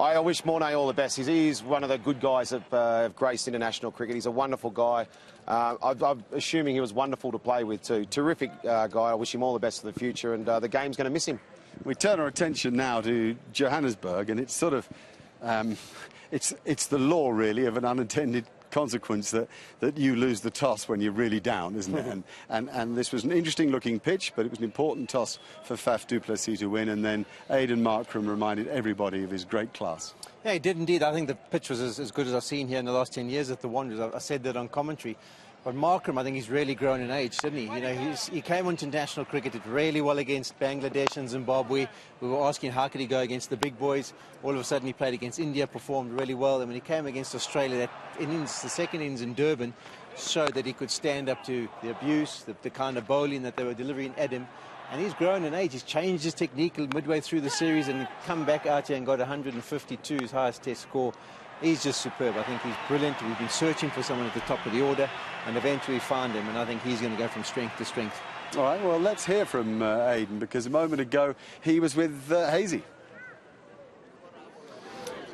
I wish Morné all the best. He's one of the good guys that have graced international cricket. He's a wonderful guy. I'm assuming he was wonderful to play with too. Terrific guy. I wish him all the best for the future, and the game's going to miss him. We turn our attention now to Johannesburg, and it's sort of it's the law really of an unintended consequence that you lose the toss when you're really down, isn't it? and this was an interesting looking pitch, but it was an important toss for Faf du Plessis to win, and then Aidan Markram reminded everybody of his great class. Yeah, he did indeed. I think the pitch was as good as I've seen here in the last 10 years at the Wanderers. I said that on commentary. But Markram, I think he's really grown in age, didn't he? You know, he came onto international cricket, did really well against Bangladesh and Zimbabwe. We were asking how could he go against the big boys. All of a sudden he played against India, performed really well. And when he came against Australia, that innings, the second innings in Durban, showed that he could stand up to the abuse, the kind of bowling that they were delivering at him. And he's grown in age. He's changed his technique midway through the series and come back out here and got 152, his highest test score. He's just superb. I think he's brilliant. We've been searching for someone at the top of the order and eventually found him, and I think he's going to go from strength to strength. All right, well, let's hear from Aidan, because a moment ago he was with Hazy.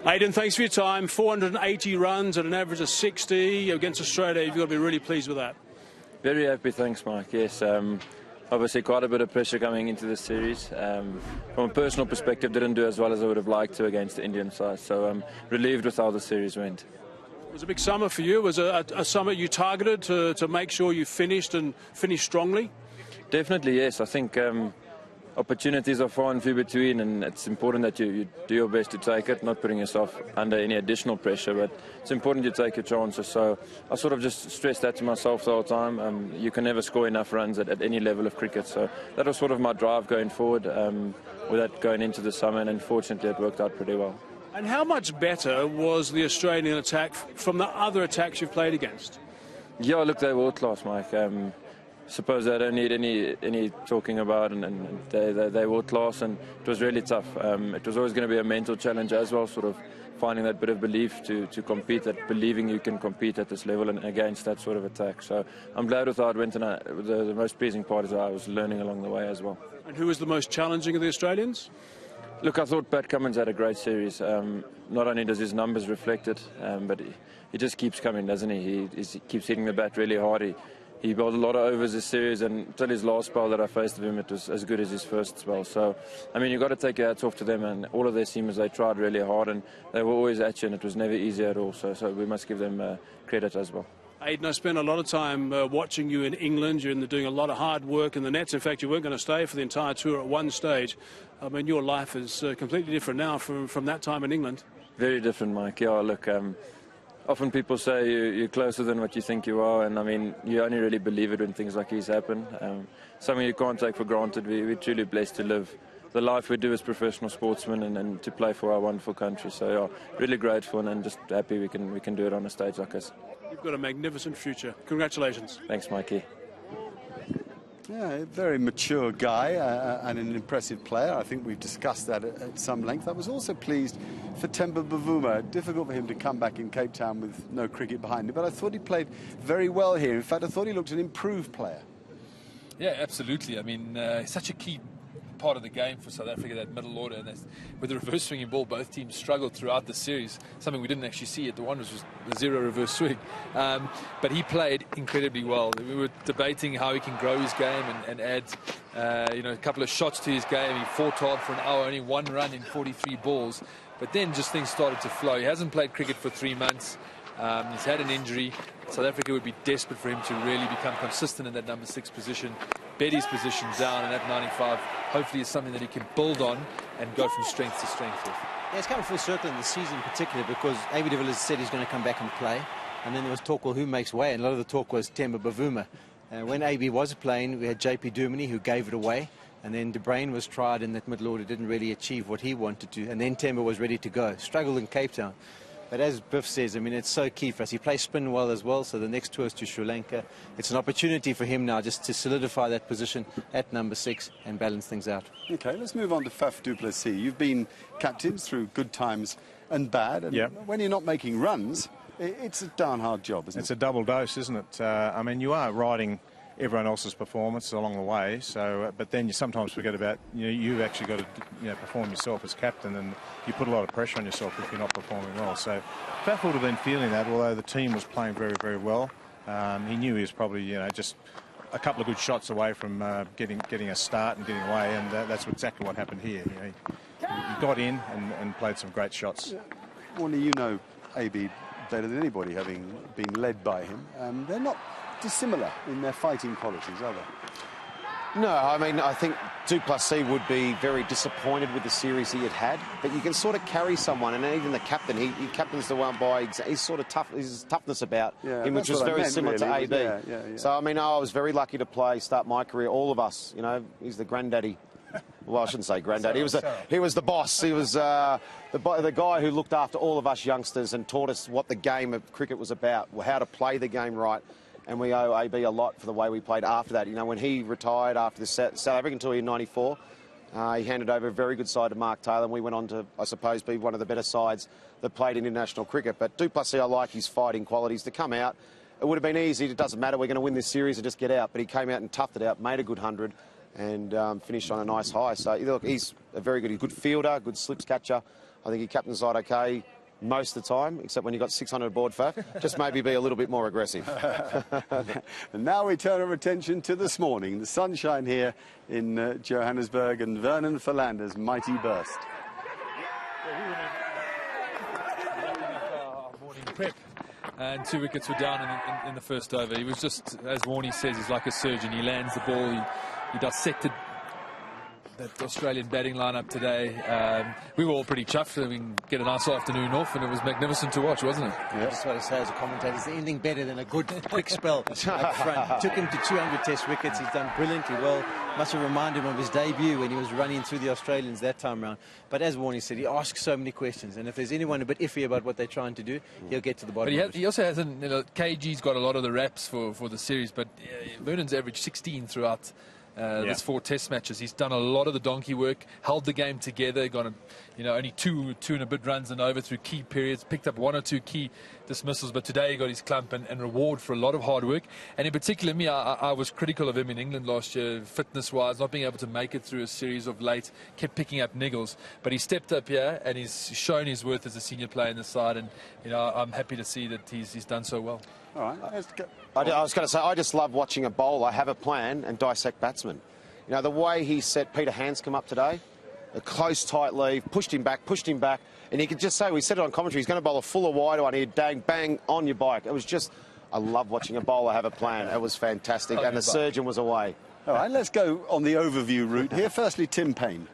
Aidan, thanks for your time. 480 runs at an average of 60 against Australia. You've got to be really pleased with that. Very happy, thanks, Mike. Yes, obviously quite a bit of pressure coming into this series. From a personal perspective, didn't do as well as I would have liked to against the Indian side, so I'm relieved with how the series went. It was a big summer for you. It was a summer you targeted to make sure you finished strongly? Definitely, yes. I think opportunities are far and few between, and it's important that you do your best to take it, not putting yourself under any additional pressure, but it's important you take your chances. So I sort of just stressed that to myself the whole time. You can never score enough runs at any level of cricket, so that was sort of my drive going forward with that going into the summer, and unfortunately it worked out pretty well. And how much better was the Australian attack from the other attacks you've played against? Yeah, look, they're world class, Mike. Suppose they don't need any talking about, and they world class, and it was really tough. It was always going to be a mental challenge as well, sort of finding that bit of belief to compete, that believing you can compete at this level and against that sort of attack. So I'm glad with how it went, and the most pleasing part is I was learning along the way as well. And who was the most challenging of the Australians? Look, I thought Pat Cummins had a great series. Not only does his numbers reflect it, but he just keeps coming, doesn't he? He keeps hitting the bat really hard. He bowled a lot of overs this series, and until his last spell that I faced with him, it was as good as his first spell. So, I mean, you've got to take your hats off to them, and all of their seamers, they tried really hard, and they were always at you, and it was never easy at all. So we must give them credit as well. Aidan, I spent a lot of time watching you in England. You're doing a lot of hard work in the nets. In fact, you weren't going to stay for the entire tour at one stage. I mean, your life is completely different now from that time in England. Very different, Mike. Yeah, look, often people say you're closer than what you think you are, and I mean, you only really believe it when things like these happen. Something you can't take for granted. We're truly blessed to live the life we do as professional sportsmen and to play for our wonderful country. So, yeah, really grateful and just happy we can do it on a stage like this. You've got a magnificent future. Congratulations. Thanks, Mikey. Yeah, a very mature guy and an impressive player. I think we've discussed that at some length. I was also pleased for Temba Bavuma. Difficult for him to come back in Cape Town with no cricket behind him, but I thought he played very well here. In fact, I thought he looked an improved player. Yeah, absolutely. I mean, such a key part of the game for South Africa, that middle order, and with the reverse swinging ball, both teams struggled throughout the series. Something we didn't actually see at the Wanderers was the zero reverse swing, but he played incredibly well. We were debating how he can grow his game and add a couple of shots to his game. He fought hard for an hour, only one run in 43 balls, but then just things started to flow. He hasn't played cricket for 3 months. He's had an injury. South Africa would be desperate for him to really become consistent in that number 6 position. Betty's position down, and at 95 hopefully is something that he can build on and go from strength to strength with. Yeah, it's come full circle in the season in particular, because AB de Villiers said he's going to come back and play, and then there was talk, well, who makes way, and a lot of the talk was Temba Bavuma. When AB was playing, we had JP Duminy, who gave it away, and then De Bruyn was tried in that middle order, didn't really achieve what he wanted to, and then Temba was ready to go. Struggled in Cape Town. But as Biff says, I mean, it's so key for us. He plays spin well as well, so the next tour is to Sri Lanka. It's an opportunity for him now just to solidify that position at number 6 and balance things out. OK, let's move on to Faf du Plessis. You've been captains through good times and bad, and when you're not making runs, it's a darn hard job, isn't it? It's a double dose, isn't it? I mean, you are riding everyone else's performance along the way, so but then you sometimes forget about you've actually got to perform yourself as captain, and you put a lot of pressure on yourself if you're not performing well. So Faf would have been feeling that, although the team was playing very, very well. He knew he was probably just a couple of good shots away from getting a start and getting away, and that's exactly what happened here. He got in and played some great shots. Morné, you know AB better than anybody, having been led by him. They're not dissimilar in their fighting qualities, are they? No, I mean, I think du Plessis would be very disappointed with the series he had, but you can sort of carry someone, and even the captain, he captains the one by, he's sort of tough, his toughness about him, which was very similar to AB. Yeah. So, I mean, I was very lucky to start my career, all of us, he's the granddaddy. Well, I shouldn't say granddaddy. He was the boss. He was the guy who looked after all of us youngsters and taught us what the game of cricket was about, how to play the game right. And we owe AB a lot for the way we played after that. When he retired after the South African tour in '94, he handed over a very good side to Mark Taylor, and we went on to, I suppose, be one of the better sides that played in international cricket. But du Plessis, I like his fighting qualities. To come out, it would have been easy. It doesn't matter. We're going to win this series and just get out. But he came out and toughed it out, made a good 100, and finished on a nice high. So look, he's a very good fielder, good slips catcher. I think he captained the side okay most of the time, except when you got 600 aboard, Faf. Just maybe be a little bit more aggressive. And now we turn our attention to this morning. The sunshine here in Johannesburg and Vernon Philander's mighty burst. Morning prep. And 2 wickets were down in the first over. He was just, as Morné says, he's like a surgeon. He lands the ball, he dissected that Australian batting lineup today. We were all pretty chuffed. I mean, get a nice afternoon off, and it was magnificent to watch, wasn't it? Yeah. I just want to say as a commentator, is there anything better than a good quick spell up front? Took him to 200 test wickets. He's done brilliantly well. Must have reminded him of his debut when he was running through the Australians that time round. But as Morné said, he asks so many questions, and if there's anyone a bit iffy about what they're trying to do, he'll get to the bottom of it. He also hasn't, KG's got a lot of the raps for the series, but Vernon's averaged 16 throughout this 4 test matches. He's done a lot of the donkey work, held the game together, got only two and a bit runs and over through key periods, picked up 1 or 2 key dismissals, but today he got his clump and reward for a lot of hard work. And in particular, I was critical of him in England last year, fitness-wise, not being able to make it through a series of late, kept picking up niggles. But he stepped up here and he's shown his worth as a senior player in the side, and I'm happy to see that he's done so well. All right, let's go. I was going to say, I just love watching a bowler have a plan and dissect batsmen. The way he set Peter Handscomb up today, a close, tight leave, pushed him back, and you could just say, we said it on commentary, he's going to bowl a fuller wide one here, dang, bang, on your bike. It was just, I love watching a bowler have a plan. It was fantastic, and the surgeon was away. All right, let's go on the overview route here. Firstly, Tim Paine.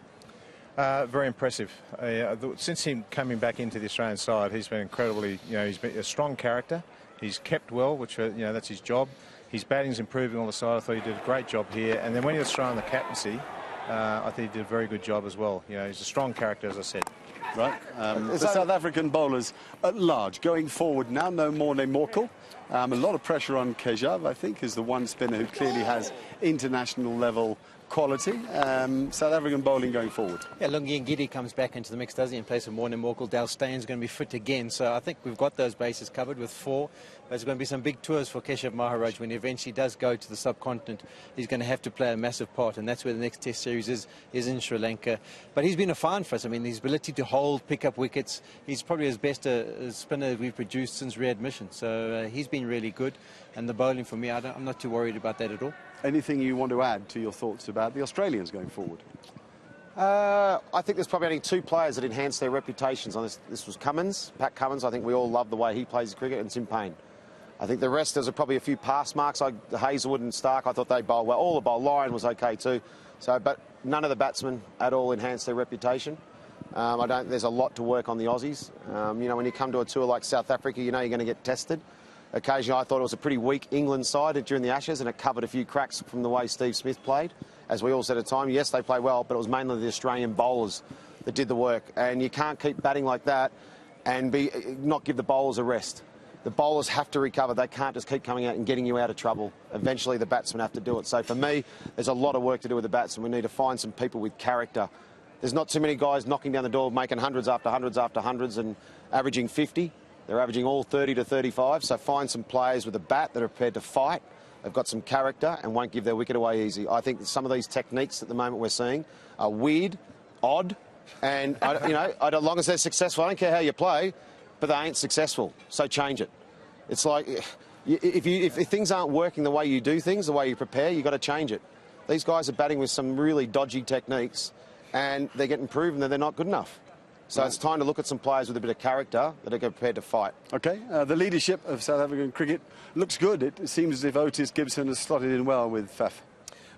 Very impressive. Since him coming back into the Australian side, he's been incredibly, he's been a strong character. He's kept well, which, that's his job. His batting's improving on the side. I thought he did a great job here. And then when he was throwing the captaincy, I think he did a very good job as well. He's a strong character, as I said. Right. The South African bowlers at large going forward now. No Morné Morkel. A lot of pressure on Kejav, I think, is the one spinner who clearly has international level quality. South African bowling going forward. Yeah, Lungi Ngidi comes back into the mix, does he, in place of Morné Morkel. Dale Steyn's going to be fit again, so I think we've got those bases covered with 4. There's going to be some big tours for Keshav Maharaj when he eventually does go to the subcontinent. He's going to have to play a massive part, and that's where the next test series is in Sri Lanka. But he's been a find for us. I mean, his ability to hold, pick up wickets, he's probably as best a spinner we've produced since readmission. So he's been really good, and the bowling for me, I'm not too worried about that at all. Anything you want to add to your thoughts about the Australians going forward? I think there's probably only 2 players that enhanced their reputations on this. This was Pat Cummins. I think we all love the way he plays cricket, and Tim Paine. I think the rest, there's probably a few pass marks like Hazelwood and Stark. I thought they bowled well. All the bowl. Lyon was okay too. But none of the batsmen at all enhanced their reputation. There's a lot to work on the Aussies. When you come to a tour like South Africa, you're going to get tested. Occasionally, I thought it was a pretty weak England side during the Ashes, and it covered a few cracks from the way Steve Smith played. As we all said at the time, yes, they play well, but it was mainly the Australian bowlers that did the work. And you can't keep batting like that and not give the bowlers a rest. The bowlers have to recover. They can't just keep coming out and getting you out of trouble. Eventually, the batsmen have to do it. So for me, there's a lot of work to do with the batsmen. We need to find some people with character. There's not too many guys knocking down the door, making hundreds after hundreds after hundreds and averaging 50. They're averaging all 30 to 35. So find some players with a bat that are prepared to fight. They've got some character and won't give their wicket away easy. I think that some of these techniques at the moment we're seeing are weird, odd, and as long as they're successful, I don't care how you play, but they ain't successful, so change it. It's like, if things aren't working the way you do things, the way you prepare, you've got to change it. These guys are batting with some really dodgy techniques, and they're getting proven that they're not good enough. So it's time to look at some players with a bit of character that are prepared to fight. OK, the leadership of South African cricket looks good. It seems as if Otis Gibson has slotted in well with Faf.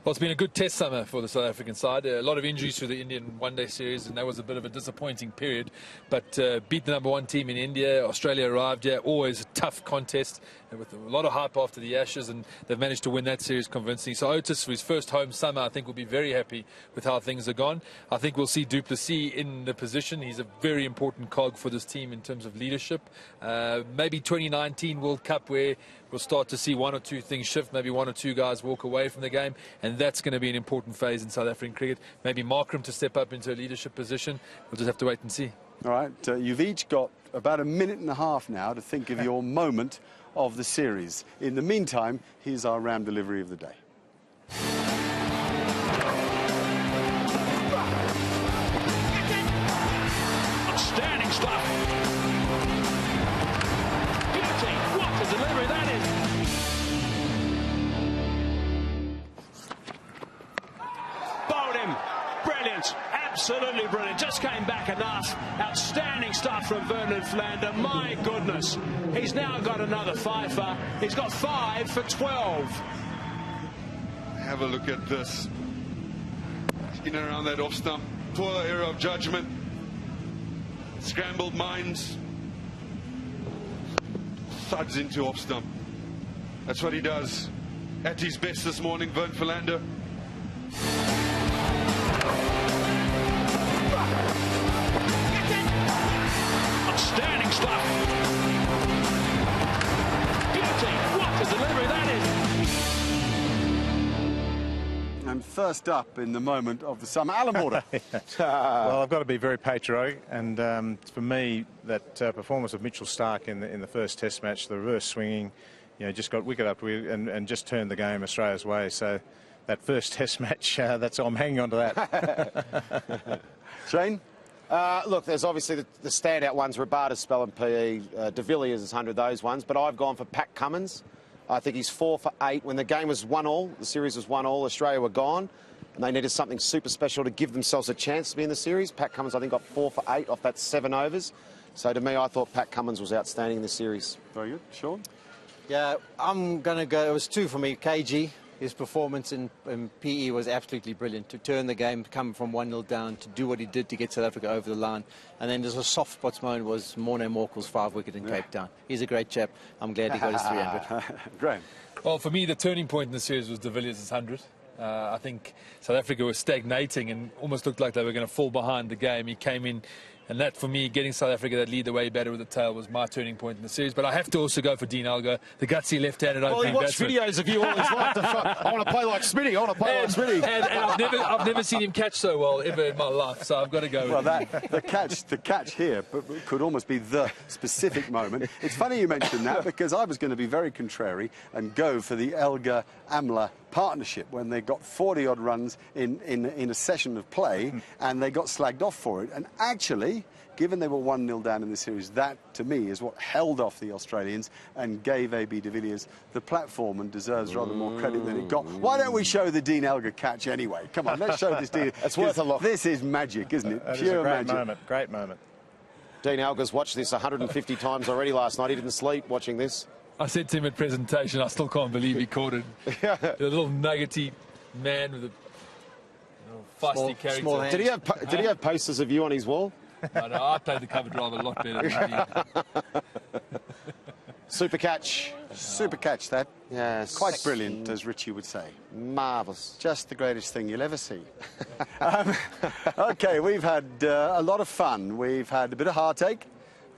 Well, it's been a good test summer for the South African side. A lot of injuries to the Indian one-day series, and that was a bit of a disappointing period. But beat the #1 team in India. Australia arrived here. Always a tough contest with a lot of hype after the Ashes, and they've managed to win that series convincingly. So Otis, for his first home summer, I think will be very happy with how things are gone. I think we'll see Du Plessis in the position. He's a very important cog for this team in terms of leadership. Maybe 2019 World Cup, where we'll start to see one or two things shift. Maybe one or two guys walk away from the game, and that's going to be an important phase in South African cricket. Maybe Markram to step up into a leadership position. We'll just have to wait and see. All right, you've each got about a minute and a half now to think of your moment of the series. In the meantime, here's our round delivery of the day. Outstanding stuff. Beauty. What a delivery that is. Bowled him. Brilliant. Absolutely brilliant. Just came back enough. Outstanding stuff from Vernon Philander. My goodness. He's now got another fifer. He's got 5 for 12. Have a look at this. In and around that off stump. Poor error of judgment. Scrambled minds. Thuds into off stump. That's what he does. At his best this morning, Vernon Philander. Outstanding stuff. Beauty. What a delivery that is. And first up in the moment of the summer, Alan Border. Well, I've got to be very patriotic, and for me, that performance of Mitchell Starc in the first Test match, the reverse swinging, just got wicket up and just turned the game Australia's way. So that first Test match, I'm hanging on to that. Shane? Look, there's obviously the standout ones, Rabada's spell and PE, de Villiers is 100, those ones, but I've gone for Pat Cummins. I think he's 4 for 8. When the game was 1-all, the series was 1-all, Australia were gone, and they needed something super special to give themselves a chance to be in the series. Pat Cummins, I think, got 4 for 8 off that 7 overs. So to me, I thought Pat Cummins was outstanding in the series. Very good. Sean? Yeah, I'm going to go, it was 2 for me. KG, his performance in PE was absolutely brilliant. To turn the game, to come from 1-0 down, to do what he did to get South Africa over the line. And then there's a soft spots moment was Morné Morkel's 5-wicket in Cape Town. He's a great chap. I'm glad he got his 300. Graham? Well, for me, the turning point in the series was de Villiers' 100. I think South Africa was stagnating and almost looked like they were going to fall behind the game. He came in, and that, for me, getting South Africa that lead the way better with the tail was my turning point in the series. But I have to also go for Dean Elgar, the gutsy left-handed opening batsman. He watched videos of you all his life. I want to play like Smitty. I want to play like Smitty. And I've never seen him catch so well ever in my life. So I've got to go. Well, the catch here could almost be the specific moment. It's funny you mentioned that, because I was going to be very contrary and go for the Elgar-Amla partnership when they got 40-odd runs in a session of play, and they got slagged off for it. And actually, given they were 1-0 down in the series, that, to me, is what held off the Australians and gave AB de Villiers the platform and deserves rather more credit than it got. Why don't we show the Dean Elgar catch anyway? Come on, let's show this Dean. It's worth a look. This is magic, isn't it? That Pure is a great magic. moment, great moment. Dean Elgar's watched this 150 times already last night. He didn't sleep watching this. I said to him at presentation, I still can't believe he caught it. The little nuggety man with a feisty character. Did he have posters of you on his wall? No, I played the cover drive a lot better than he. Super catch. Super catch, that. Yes. Quite brilliant, as Richie would say. Marvellous. Just the greatest thing you'll ever see. OK, we've had a lot of fun. We've had a bit of heartache.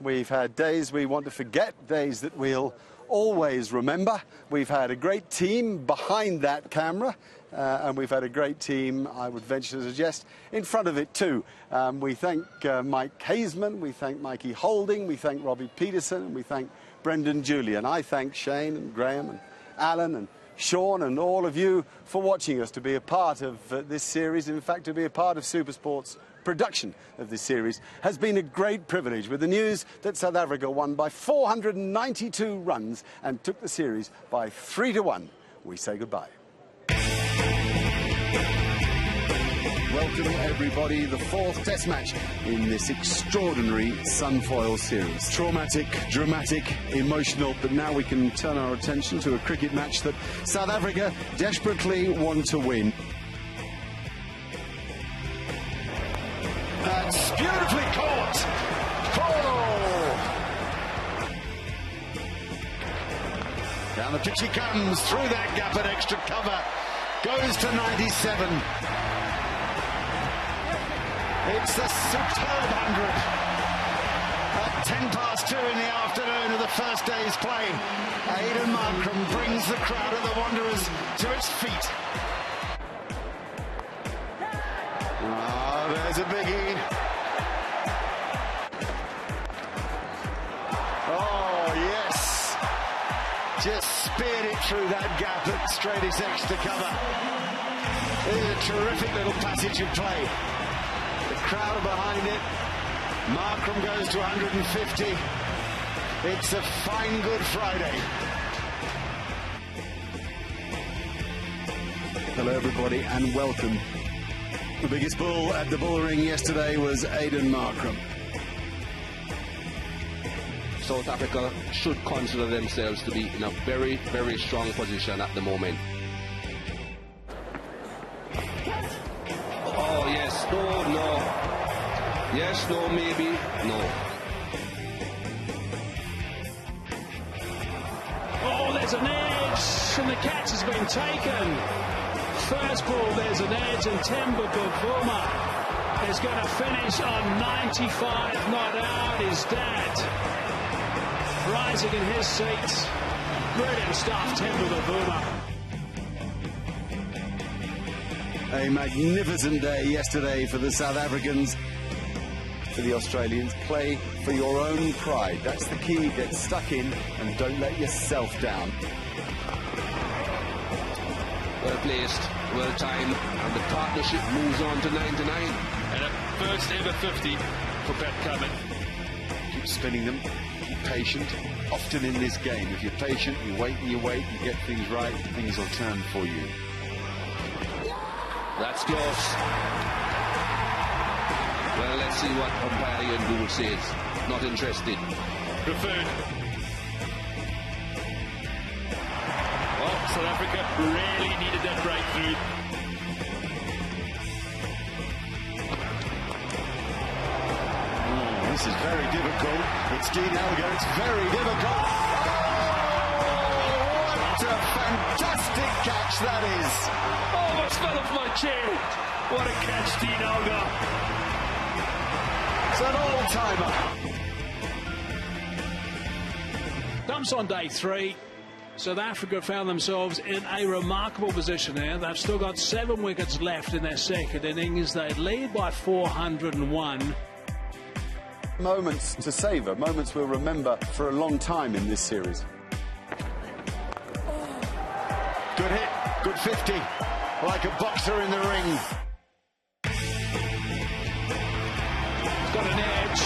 We've had days we want to forget, days that we'll always remember. We've had a great team behind that camera, and we've had a great team, I would venture to suggest, in front of it too. We thank Mike Hazeman, we thank Mikey Holding, we thank Robbie Peterson, and we thank Brendan Julian. I thank Shane and Graham and Alan and Sean and all of you for watching us, to be a part of this series. In fact, to be a part of SuperSport's production of this series has been a great privilege, with the news that South Africa won by 492 runs and took the series by 3-1. We say goodbye. Welcome everybody, the fourth test match in this extraordinary Sunfoil series. Traumatic, dramatic, emotional, but now we can turn our attention to a cricket match that South Africa desperately want to win. That's beautifully caught! Oh! Down the pitch he comes, through that gap at extra cover, goes to 97. It's a superb 100 at 2:10 in the afternoon of the first day's play. Aiden Markram brings the crowd of the Wanderers to its feet. Oh, there's a biggie. Oh, yes. Just speared it through that gap at straightest extra cover. This is a terrific little passage of play. Crowd behind it. Markram goes to 150. It's a fine Good Friday. Hello everybody and welcome. The biggest bull at the bull ring yesterday was Aiden Markram. South Africa should consider themselves to be in a very, very strong position at the moment. Oh yes, no. Yes, no, maybe, no. Oh, there's an edge, and the catch has been taken. First ball, there's an edge, and Temba Bavuma is going to finish on 95 not out. His dad rising in his seat. Brilliant stuff, Temba Bavuma. A magnificent day yesterday for the South Africans. For the Australians, play for your own pride. That's the key. Get stuck in and don't let yourself down. Well placed, well timed, and the partnership moves on to 99. And a first ever 50 for Pat Cummins. Keep spinning them, keep patient. Often in this game, if you're patient, you wait and you get things right, things will turn for you. That's close. Well, let's see what umpire Ian Gould says. Not interested. Preferred. Well, South Africa really needed that breakthrough. Oh, this is very difficult. It's Dean Elgar. It's very difficult. Oh, what a fantastic catch that is. Oh, I fell off my chair. What a catch, Dean Elgar. It's an all-timer. Dumps on day 3. South Africa found themselves in a remarkable position there. They've still got 7 wickets left in their second innings. They lead by 401. Moments to savour, moments we'll remember for a long time in this series. Good hit, good 50, like a boxer in the ring. Got an edge,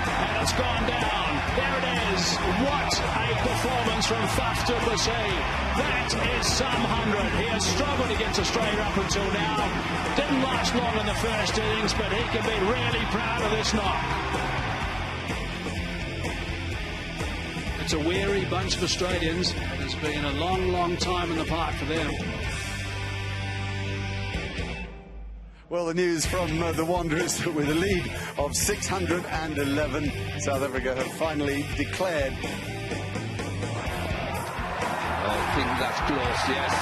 and it's gone down. There it is. What a performance from Faf du Plessis. That is some 100. He has struggled against Australia up until now. Didn't last long in the first innings, but he can be really proud of this knock. It's a weary bunch of Australians. It has been a long, long time in the park for them. Well, the news from the Wanderers with a lead of 611. South Africa have finally declared. I think that's close, yes.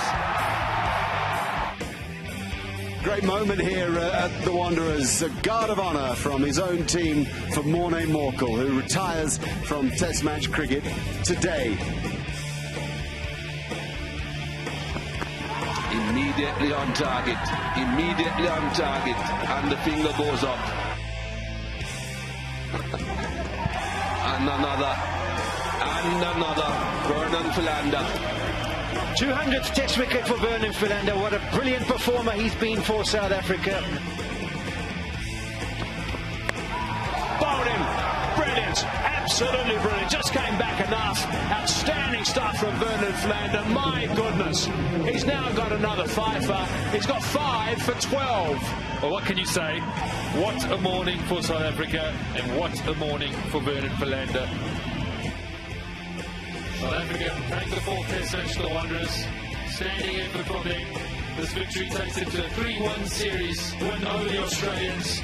great moment here at the Wanderers. A guard of honour from his own team for Morné Morkel, who retires from Test match cricket today. Immediately on target, and the finger goes up. And another, Vernon Philander. 200th Test wicket for Vernon Philander. What a brilliant performer he's been for South Africa. Bowled him. Brilliant. Absolutely brilliant. Just came back enough. Outstanding stuff from Vernon Philander. My goodness. He's now got another fifer. He's got 5 for 12. Well, what can you say? What a morning for South Africa, and what a morning for Vernon Philander. South Africa take the 4th Test match to the Wanderers. Standing effort from them. This victory takes it to a 3-1 series win over the Australians.